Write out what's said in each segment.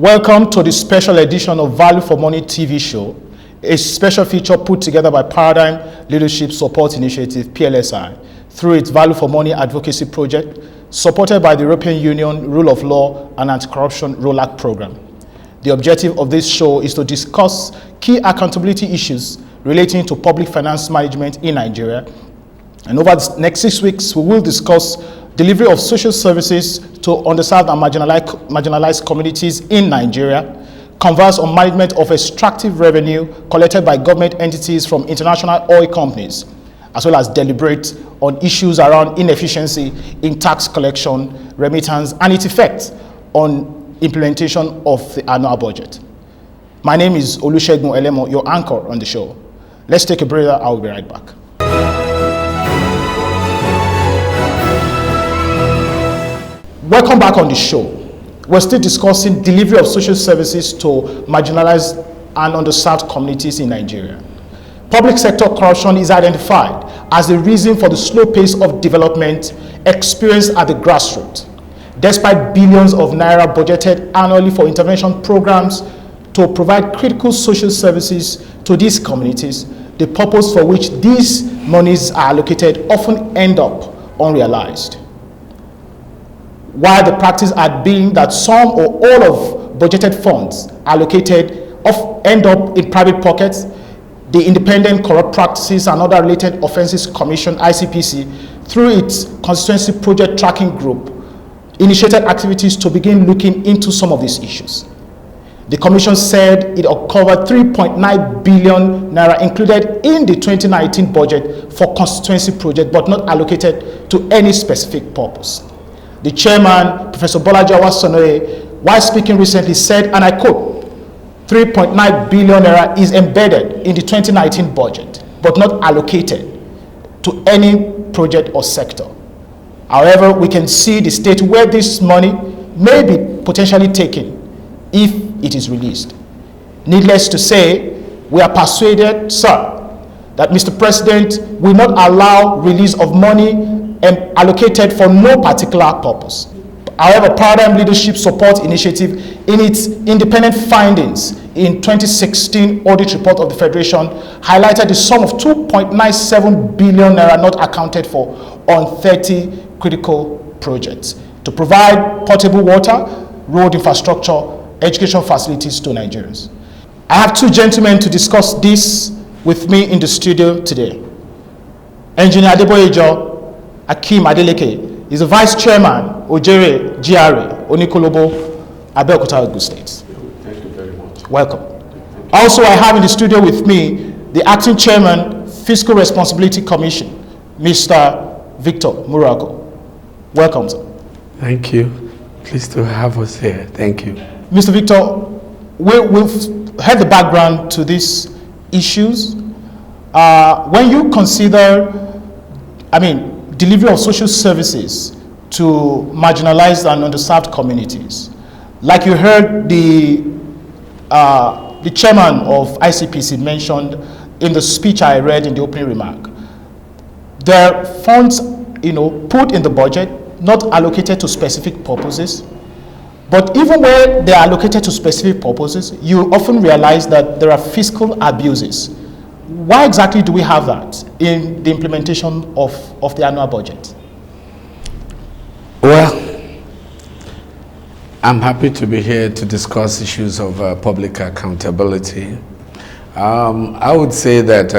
Welcome to the special edition of Value for Money TV show, a special feature put together by Paradigm Leadership Support Initiative, PLSI, through its Value for Money advocacy project, supported by the European Union Rule of Law and Anti-Corruption ROLAC program. The objective of this show is to discuss key accountability issues relating to public finance management in Nigeria. And over the next 6 weeks, we will discuss delivery of social services to underserved and marginalized communities in Nigeria, converse on management of extractive revenue collected by government entities from international oil companies, as well as deliberate on issues around inefficiency in tax collection, remittance, and its effect on implementation of the annual budget. My name is Olusegun Elemo, your anchor on the show. Let's take a breather. I'll be right back. Welcome back on the show. We're still discussing delivery of social services to marginalized and underserved communities in Nigeria. Public sector corruption is identified as the reason for the slow pace of development experienced at the grassroots. Despite billions of naira budgeted annually for intervention programs to provide critical social services to these communities, the purpose for which these monies are allocated often end up unrealized. While the practice had been that some or all of budgeted funds allocated end up in private pockets, the Independent Corrupt Practices and Other Related Offences Commission, ICPC, through its constituency project tracking group, initiated activities to begin looking into some of these issues. The commission said it uncovered 3.9 billion naira included in the 2019 budget for constituency project, but not allocated to any specific purpose. The chairman, Professor Bolaji Awasonoye, while speaking recently, said, and I quote, 3.9 billion naira is embedded in the 2019 budget, but not allocated to any project or sector. However, we can see the state where this money may be potentially taken if it is released. Needless to say, we are persuaded, sir, that Mr. President will not allow release of money allocated for no particular purpose. However, Paradigm Leadership Support Initiative, in its independent findings in 2016 audit report of the Federation, highlighted the sum of 2.97 billion naira not accounted for on 30 critical projects to provide potable water, road infrastructure, education facilities to Nigerians. I have two gentlemen to discuss this with me in the studio today. Engineer Adeboyejo Akim Adeleke is the Vice Chairman, Ojere GRA, Onikolobo, Abeokuta, Ogun State. Thank you very much. Welcome. Also, I have in the studio with me the Acting Chairman, Fiscal Responsibility Commission, Mr. Victor Muraco. Welcome, sir. Thank you. Pleased to have us here. Thank you. Mr. Victor, we've heard the background to these issues. When you consider, delivery of social services to marginalized and underserved communities, like you heard the chairman of ICPC mentioned in the speech I read in the opening remark, there are funds, put in the budget, not allocated to specific purposes. But even where they are allocated to specific purposes, you often realize that there are fiscal abuses. Why exactly do we have that in the implementation of the annual budget? Well, I'm happy to be here to discuss issues of public accountability. I would say that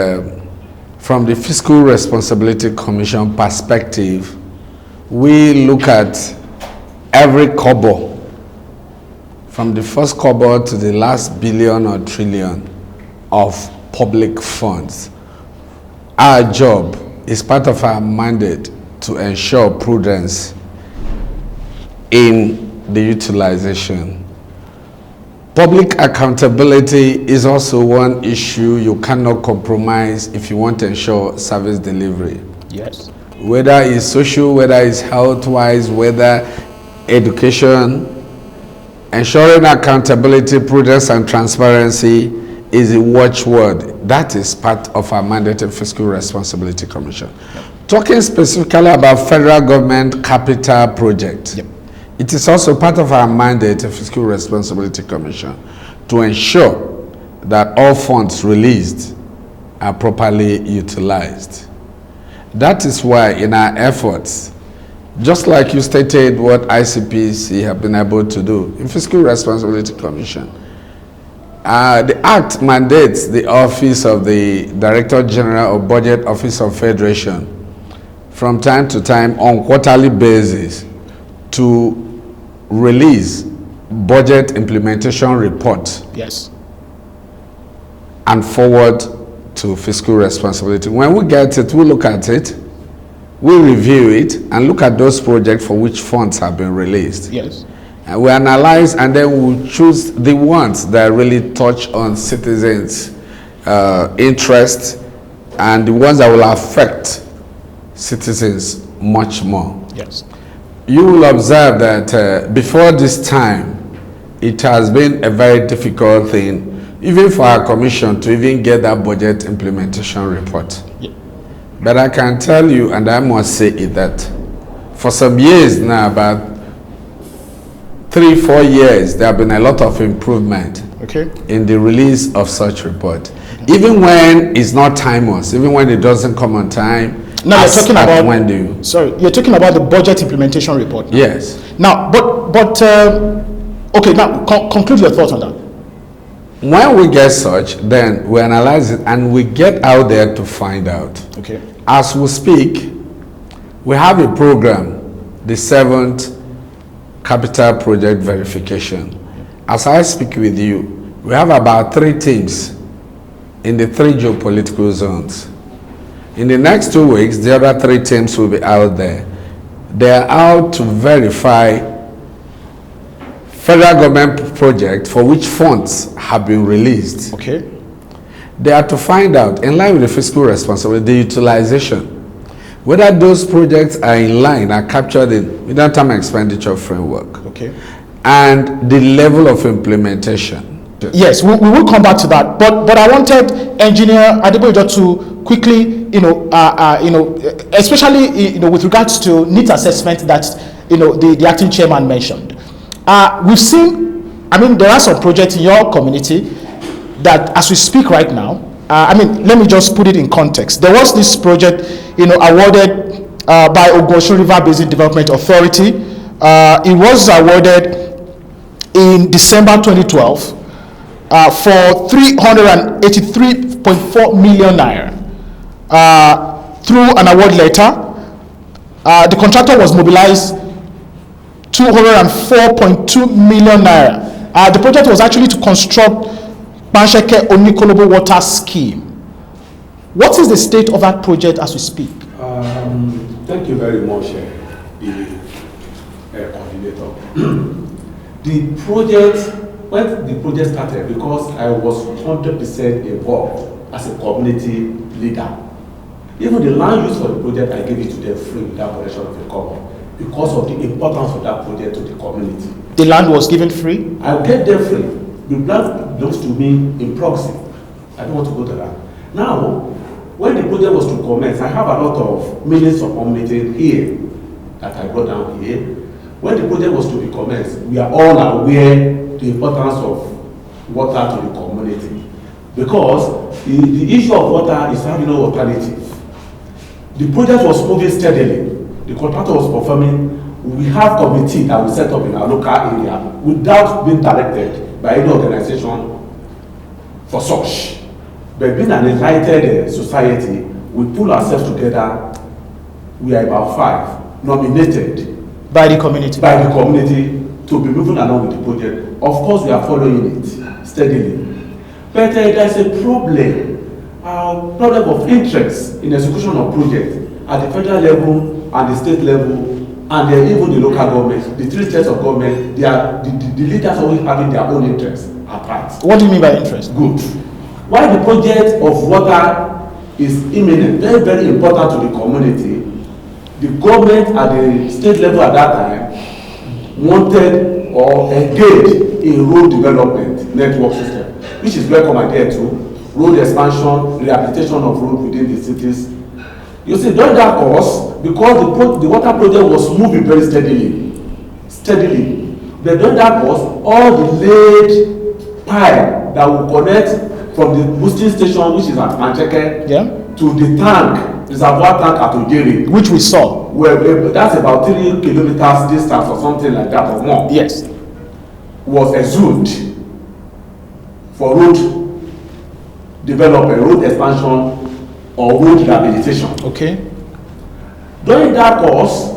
from the Fiscal Responsibility Commission perspective, we look at every kobo, from the first kobo to the last billion or trillion of public funds. Our job is part of our mandate to ensure prudence in the utilization. Public accountability is also one issue you cannot compromise if you want to ensure service delivery. Yes. Whether it's social, whether it's health-wise, whether education, ensuring accountability, prudence, and transparency is a watchword. That is part of our mandated Fiscal Responsibility Commission. Yep. Talking specifically about federal government capital project, yep. It is also part of our mandate of Fiscal Responsibility Commission to ensure that all funds released are properly utilized. That is why in our efforts, just like you stated what ICPC have been able to do in Fiscal Responsibility Commission, the Act mandates the Office of the Director General of Budget Office of Federation from time to time on quarterly basis to release budget implementation report. Yes. And forward to fiscal responsibility. When we get it, we look at it, we review it, and look at those projects for which funds have been released. Yes. And we analyze, and then we choose the ones that really touch on citizens' interest and the ones that will affect citizens much more. Yes. You will observe that before this time, it has been a very difficult thing, even for our commission to even get that budget implementation report. Yeah. But I can tell you, and I must say it, that for some years now, about 3-4 years, there have been a lot of improvement in the release of such report. Even when it's not timeless, even when it doesn't come on time. Now you're talking about when do you? Sorry, you're talking about the budget implementation report. Now. Yes. Now, okay. Now, conclude your thoughts on that. When we get such, then we analyze it and we get out there to find out. Okay. As we speak, we have a program, the 7th Capital Project Verification. As I speak with you, we have about 3 teams in the 3 geopolitical zones. In the next 2 weeks, the other 3 teams will be out there. They are out to verify federal government projects for which funds have been released. Okay. They are to find out, in line with the fiscal responsibility, the utilization, whether those projects are in line, are captured in medium-term expenditure framework. Okay. And the level of implementation. Yes, we will come back to that. But I wanted Engineer Adeboye to quickly, especially with regards to needs assessment that the acting chairman mentioned. We've seen, there are some projects in your community that, as we speak right now, let me just put it in context. There was this project, awarded by Ogosho River Basin Development Authority. It was awarded in December 2012 for 383.4 million naira through an award letter. The contractor was mobilized 204.2 million naira. The project was actually to construct Bansheke Onikolobo water scheme. What is the state of that project as we speak? Thank you very much, the coordinator. The project, when the project started, because I was 100% involved as a community leader, even the land use for the project, I gave it to them free without collection of a cover, because of the importance of that project to the community. The land was given free? I gave them free. The land belongs to me in proxy. I don't want to go to that. Now, when the project was to commence, I have a lot of minutes of meeting here that I brought down here. When the project was to be commenced, we are all aware the importance of water to the community, because the issue of water is having no alternative. The project was moving steadily. The contractor was performing. We have committee that we set up in our local area without being directed by any organization for such. But being an invited society, we pull ourselves together. We are about 5 nominated by the community. By the community to be moving along with the project. Of course, we are following it steadily. But there is a problem of interest in execution of projects at the federal level and the state level, and even the local government, the 3 states of government. They are the leaders always having their own interests at heart. What do you mean by interest? Good. Why the project of water is imminent, very, very important to the community. The government at the state level at that time wanted or engaged in road development network system, which is welcome idea too. Road expansion, rehabilitation of road within the cities. You see, during that course, because the water project was moving very steadily, steadily. But during that course, all the laid pipe that will connect from the boosting station, which is at Mancheke, to the tank, reservoir tank at Ojeri, which we saw. Well, that's about 3 kilometers distance or something like that or more. Yes. Was exhumed for road development, road expansion, or road rehabilitation. Okay. During that course,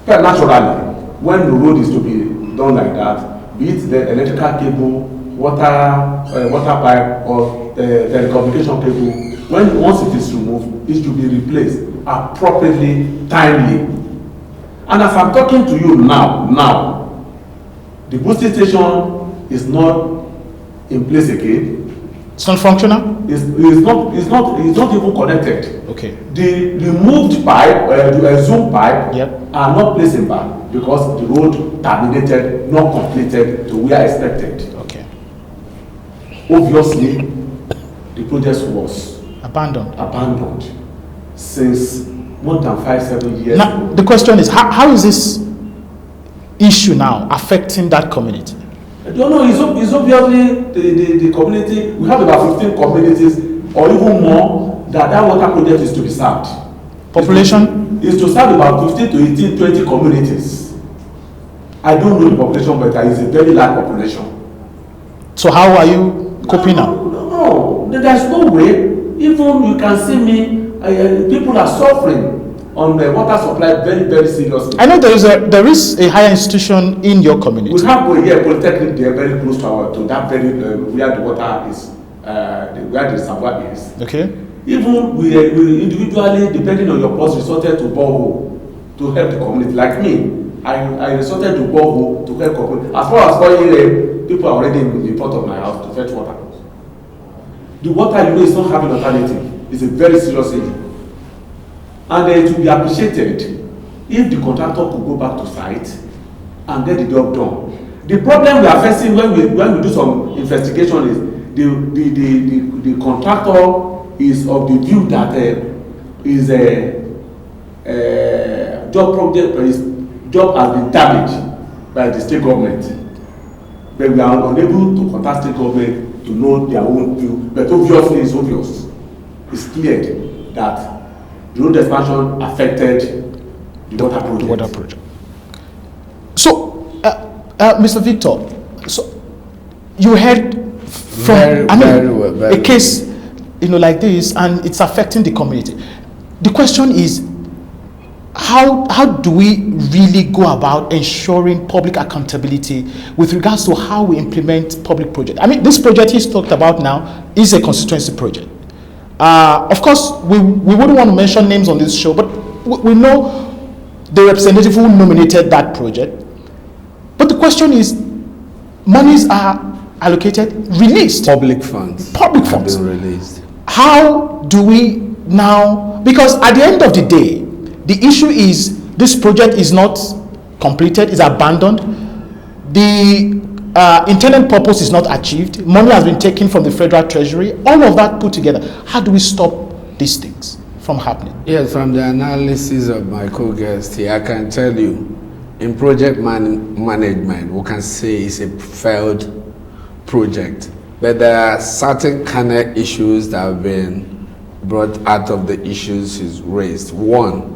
quite naturally, when the road is to be done like that, be it the electrical cable, water pipe, or the telecommunication cable, once it is removed, it should be replaced appropriately, timely. And as I'm talking to you now, the boosting station is not in place again. It's not functional? It's not even connected. Okay. The removed pipe, the exhumed pipe, are not placing back because the road terminated, not completed to where expected. Okay. Obviously, the project was abandoned since more than 5-7 years now ago. The question is, how is this issue now affecting that community? I don't know. It's obviously the community. We have about 15 communities or even more that water project is to be served. Population is to serve about 15 to 18, 20 communities. I don't know the population, but it's a very large population. So how are you coping now? No, there's no way. Even you can see me, people are suffering on the water supply very, very seriously. I know there is a higher institution in your community. We have a polytechnic there very close to that very where the water is, where the reservoir is. Okay. Even we individually, depending on your post, resorted to borehole to help the community. Like me, I resorted to borehole to help community. As far as 4 years, people are already in the front of my house to fetch water. The water, is not having alternative. It's a very serious issue. And it will be appreciated if the contractor could go back to site and get the job done. The problem we are facing when we do some investigation is the contractor is of the view that is a job has been damaged by the state government, but we are unable to contact state government to know their own view. But obviously, it's clear that the road expansion affected the water project. So, Mr. Victor, so you heard from a case, like this, and it's affecting the community. The question is, how do we really go about ensuring public accountability with regards to how we implement public projects? I mean, this project he's talked about now is a constituency project. Of course, we wouldn't want to mention names on this show, but we know the representative who nominated that project. But the question is, monies are allocated, released. Public funds have been released. How do we now, because at the end of the day, the issue is this project is not completed, is abandoned, the intended purpose is not achieved, money has been taken from the federal treasury, all of that put together. How do we stop these things from happening? Yes, from the analysis of my co-guest here, I can tell you, in project management, we can say it's a failed project. But there are certain kind of issues that have been brought out of the issues he's raised. One,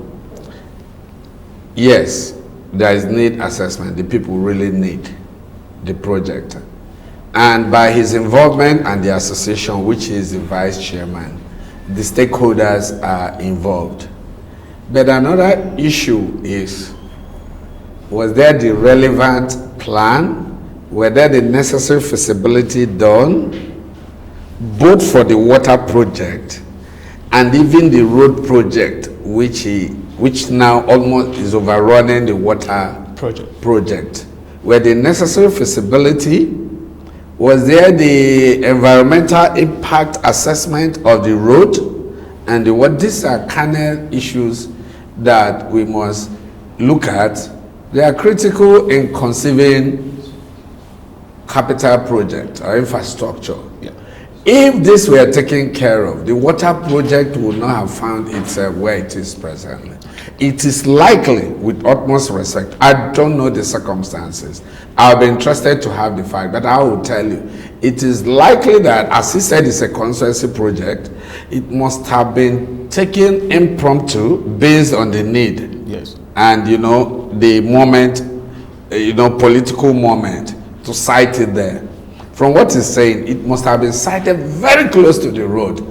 yes, there is need assessment. The people really need the project. And by his involvement and the association, which is the vice chairman, the stakeholders are involved. But another issue is, was there the relevant plan? Were there the necessary feasibility done, both for the water project and even the road project, which now almost is overrunning the water project? Were the necessary feasibility? Was there the environmental impact assessment of the road? And what these are kind of issues that we must look at. They are critical in conceiving capital project or infrastructure. Yeah. If this were taken care of, the water project would not have found itself where it is presently. It is likely, with utmost respect, I don't know the circumstances. I'll be interested to have the fact, but I will tell you, it is likely that, as he said, it's a constituency project. It must have been taken impromptu based on the need. Yes. And, you know, the moment, you know, political moment to site it there. From what he's saying, it must have been sited very close to the road,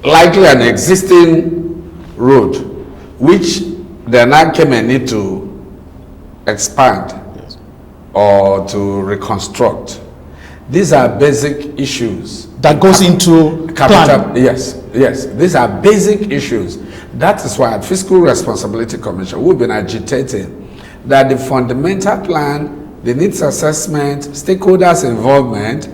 likely an existing road, which they now came and need to expand, yes, or to reconstruct. These are basic issues. That goes into capital. plan. Yes, yes. These are basic issues. That is why at Fiscal Responsibility Commission, we've been agitating that the fundamental plan, the needs assessment, stakeholders involvement.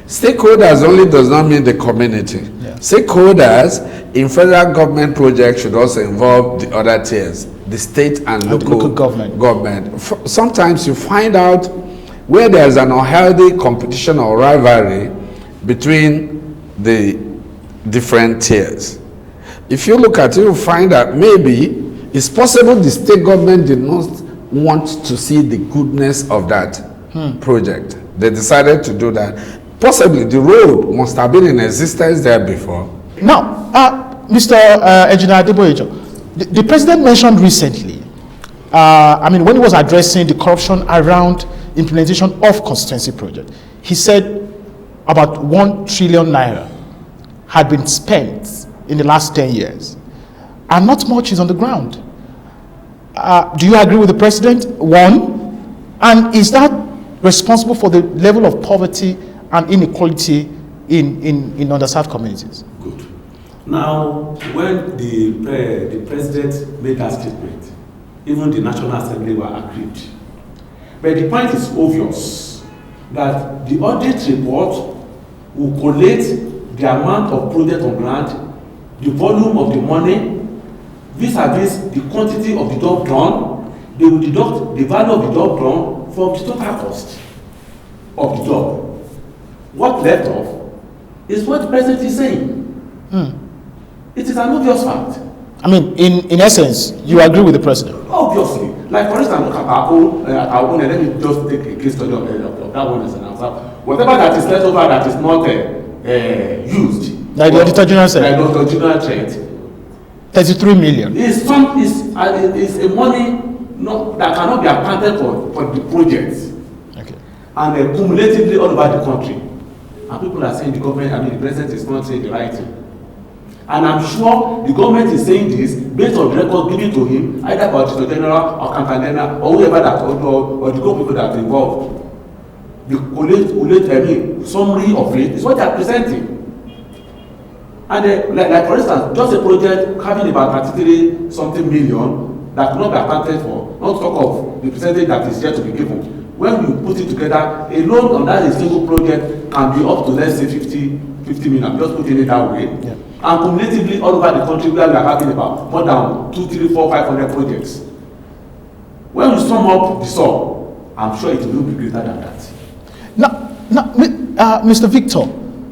Stakeholders only does not mean the community. Yeah. Stakeholders in federal government projects should also involve the other tiers, the state and local government. Sometimes you find out where there's an unhealthy competition or rivalry between the different tiers. If you look at it, you find that maybe it's possible the state government did not want to see the goodness of that project. They decided to do that. Possibly the road must have been in existence there before. Now, Mr. Engineer Adeboyejo, the president mentioned recently, I mean, when he was addressing the corruption around implementation of constituency project, he said about 1 trillion naira had been spent in the last 10 years, and not much is on the ground. Do you agree with the president? One, and is that responsible for the level of poverty and inequality in underserved communities? Good. Now, when the president made that statement, even the National Assembly were agreed. But the point is obvious that the audit report will collate the amount of project on ground, the volume of the money, vis-a-vis the quantity of the job done. They will deduct the value of the job done from the total cost of the job. What left off is what the president is saying. It is an obvious fact. I mean, in essence, you agree with the president? Obviously. Like, for instance, look at our own, and let me just take a case study of that one as an example. Whatever that is left over that is not used. Like the Auditor General said. Like the Auditor General said. 33 million. Is a money that cannot be accounted for the projects. Okay. And cumulatively all over the country. And people are saying the government, I mean the president is not saying the right thing. And I'm sure the government is saying this based on the record given to him, either by Auditor General or Accountant General or whoever that or the group of people that are involved. The summary of it is what they are presenting. And like for instance, just a project having about 33 something million that cannot be accounted for, not talk of the percentage that is yet to be given. When you put it together, a loan on that single project can be up to, let's say, 50 million, just putting it that way. Yeah. And cumulatively all over the country where we are having about more than 2, 3, 4, 500 projects. When you sum up the sum, I'm sure it will be greater than that. Now, Mr. Victor,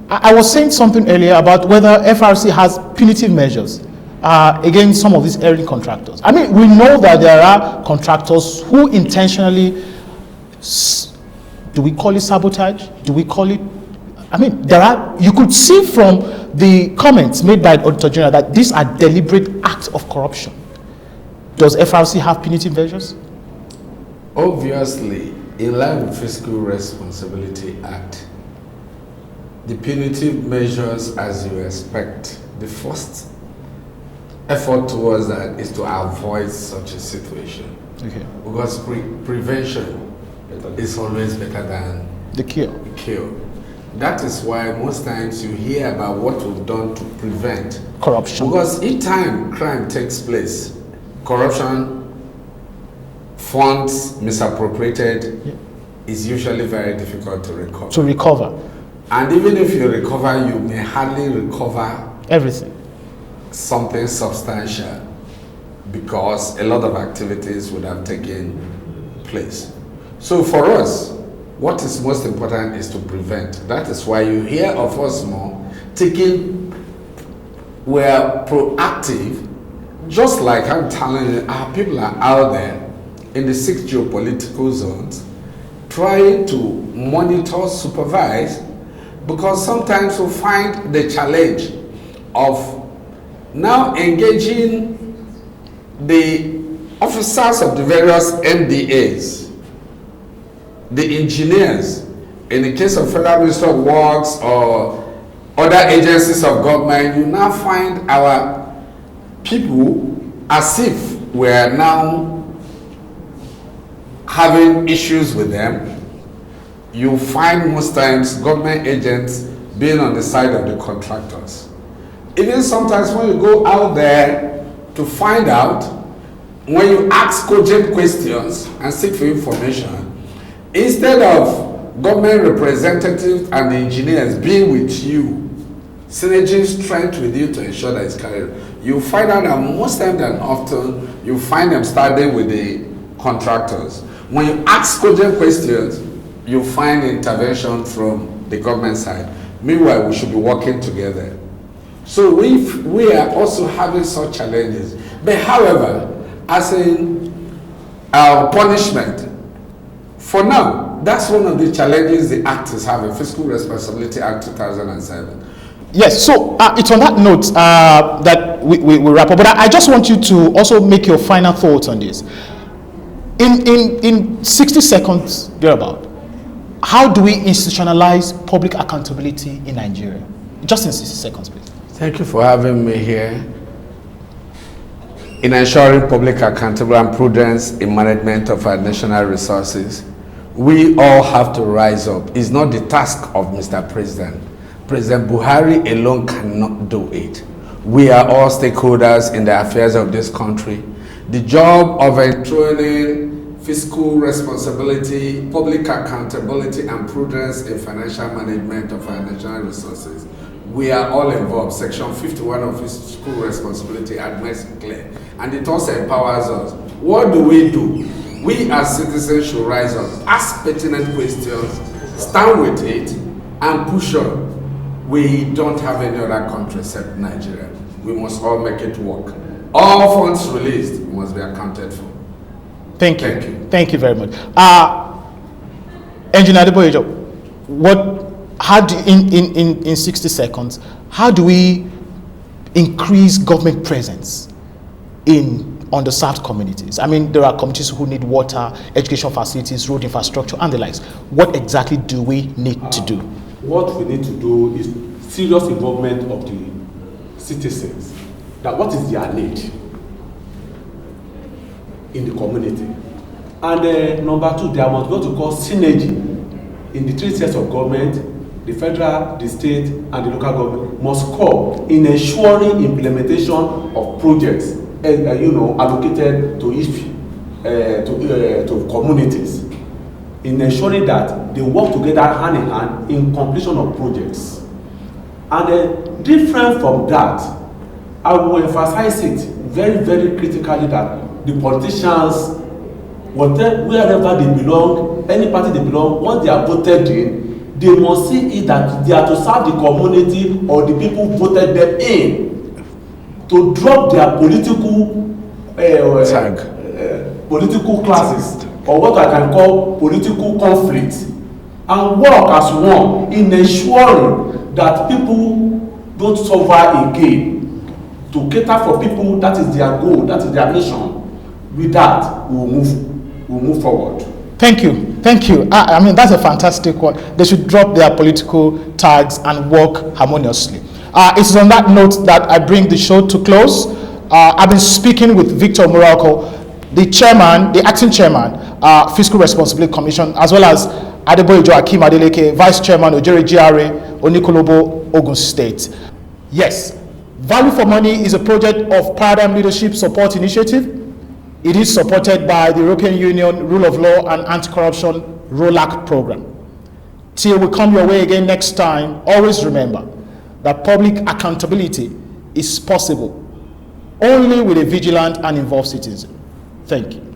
I was saying something earlier about whether FRC has punitive measures against some of these erring contractors. I mean, we know that there are contractors who intentionally, do we call it sabotage? Do we call it, I mean, you could see from the comments made by the Auditor General that these are deliberate acts of corruption. Does FRC have punitive measures? Obviously, in line with Fiscal Responsibility Act, the punitive measures, as you expect, the first effort towards that is to avoid such a situation. Okay. Because prevention is always better than the cure. That is why most times you hear about what we've done to prevent corruption. Because each time crime takes place, corruption, funds misappropriated, is usually very difficult to recover. And even if you recover, you may hardly recover everything, something substantial, because a lot of activities would have taken place. So for us, what is most important is to prevent. That is why you hear of us more we're proactive, just like I'm telling you, our people are out there in the 6 geopolitical zones trying to monitor, supervise, because sometimes we find the challenge of now engaging the officers of the various MDAs, the engineers, in the case of Federal Ministry of Works or other agencies of government. You now find our people as if we are now having issues with them. You find most times government agents being on the side of the contractors. Even sometimes when you go out there to find out, when you ask cogent questions and seek for information, instead of government representatives and the engineers being with you, synerging strength with you to ensure that it's carried, you find out that most times than often, you find them starting with the contractors. When you ask cogent questions, you find intervention from the government side. Meanwhile, we should be working together. So we are also having such challenges. But however, as in our punishment, for now, that's one of the challenges the Act is having, Fiscal Responsibility Act 2007. Yes, so it's on that note that we wrap up. But I just want you to also make your final thoughts on this. In 60 seconds, thereabout, how do we institutionalize public accountability in Nigeria? Just in 60 seconds, please. Thank you for having me here. In ensuring public accountability and prudence in management of our national resources, we all have to rise up. It's not the task of Mr. President. President Buhari alone cannot do it. We are all stakeholders in the affairs of this country. The job of enthroning fiscal responsibility, public accountability, and prudence in financial management of our national resources, we are all involved. Section 51 of Fiscal Responsibility makes it clear, and it also empowers us. What do? We as citizens should rise up, ask pertinent questions, stand with it, and push on. We don't have any other country except Nigeria. We must all make it work. All funds released must be accounted for. Thank you. Thank you very much. Engineer Adeboyejo, how do in 60 seconds, how do we increase government presence in underserved communities? I mean, there are communities who need water, education facilities, road infrastructure, and the likes. What exactly do we need to do? What we need to do is serious involvement of the citizens. That what is their need in the community. And number two, there must be what we call synergy in the 3 sets of government. The federal, the state, and the local government must come in ensuring implementation of projects, allocated to each to communities, in ensuring that they work together hand in hand in completion of projects. And different from that, I will emphasize it very, very critically that the politicians, wherever they belong, any party they belong, once they are voted in, they must see it that they are to serve the community or the people who voted them in, to drop their political political classes, or what I can call political conflicts, and work as one in ensuring that people don't suffer again, to cater for people. That is their goal, that is their mission. With that, we'll move forward. Thank you. I mean, that's a fantastic one. They should drop their political tags and work harmoniously. It's on that note that I bring the show to close. I've been speaking with Victor Murako, the acting chairman, Fiscal Responsibility Commission, as well as Adeboyejo Akim Adeleke, Vice Chairman, Ojere GRA, Onikolobo, Ogun State. Yes, Value for Money is a project of Paradigm Leadership Support Initiative. It is supported by the European Union Rule of Law and Anti-Corruption ROLAC program. Till we come your way again next time, always remember that public accountability is possible only with a vigilant and involved citizen. Thank you.